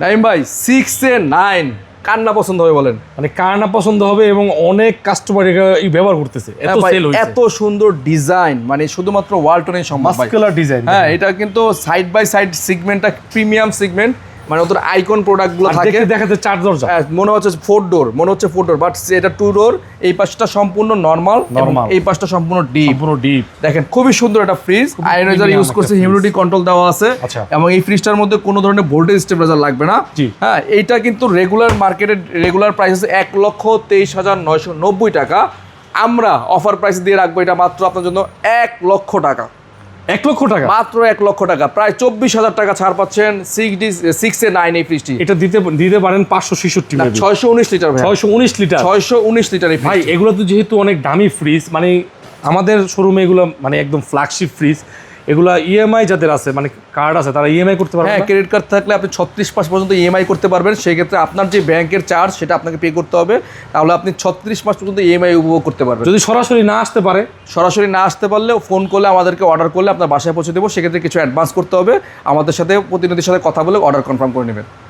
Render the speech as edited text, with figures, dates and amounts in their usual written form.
নাইম ভাই 6 এ 9 কার না পছন্দ হবে বলেন? মানে কার না পছন্দ হবে এবং অনেক কাস্টমার এটা ব্যবহার করতেছে, এত হ্যাঁ ভাই, সেল হইছে। এত সুন্দর ডিজাইন, মানে শুধুমাত্র ওয়ালটনে সম্ভব ভাই। Muscular design. হ্যাঁ, এটা কিন্তু সাইড বাই সাইড সেগমেন্টটা প্রিমিয়াম সেগমেন্ট, মানে ওদের আইকন প্রোডাক্টগুলো থাকে। দেখাতে চার দরজা, হ্যাঁ, মনে হচ্ছে 4 ডোর, মনে হচ্ছে 4 ডোর, বাট এটা 2 ডোর। এই পাশটা সম্পূর্ণ নরমাল, এই পাশটা সম্পূর্ণ ডিপ। সম্পূর্ণ ডিপ। দেখেন খুবই সুন্দর একটা ফ্রিজ, আয়োনাইজার ইউজ করছে, হিউমিডিটি কন্ট্রোল দেওয়া আছে। আচ্ছা। এবং এই ফ্রিজটার মধ্যে কোনো ধরনের ভোল্টেজ স্টেবিলাইজার লাগবে না। জি। হ্যাঁ, এইটা কিন্তু রেগুলার মার্কেটের রেগুলার প্রাইস আছে 1,23,990 টাকা। আমরা অফার প্রাইস দিয়ে রাখবো এটা মাত্র আপনার জন্য 1 লক্ষ টাকা। 1 লক্ষ টাকা, মাত্র 1 লক্ষ টাকা, প্রায় 24,000 টাকা ছাড় পাচ্ছেন 6 এ 9 এই ফ্রিজটি। এটা দিতে পারেন 566 না, 619 লিটার ভাই, 619 লিটার। 619 লিটার এই ভাই ফ্রিজ। এগুলো তো যেহেতু অনেক দামি ফ্রিজ, মানে আমাদের শোরুমে এগুলো মানে একদম ফ্ল্যাগশিপ ফ্রিজ। এগুলা ইএমআই যাদের আছে, মানে কার্ড আছে, তারা ইএমআই করতে পারবে। হ্যাঁ, ক্রেডিট কার্ড থাকলে আপনি 36 মাস পর্যন্ত ইএমআই করতে পারবেন। সেই ক্ষেত্রে আপনার যে ব্যাংকের চার্জ সেটা আপনাকে পে করতে হবে, তাহলে আপনি 36 মাস পর্যন্ত ইএমআই উপভোগ করতে পারবেন। যদি সরাসরি না আসতে পারে, সরাসরি না আসতে পারলেও ফোন করলে আমাদেরকে অর্ডার করলে আপনার বাসায় পৌঁছে দেবো। সেক্ষেত্রে কিছু অ্যাডভান্স করতে হবে, আমাদের সাথে প্রতিনিধির সাথে কথা বলে অর্ডার কনফার্ম করে নেবেন।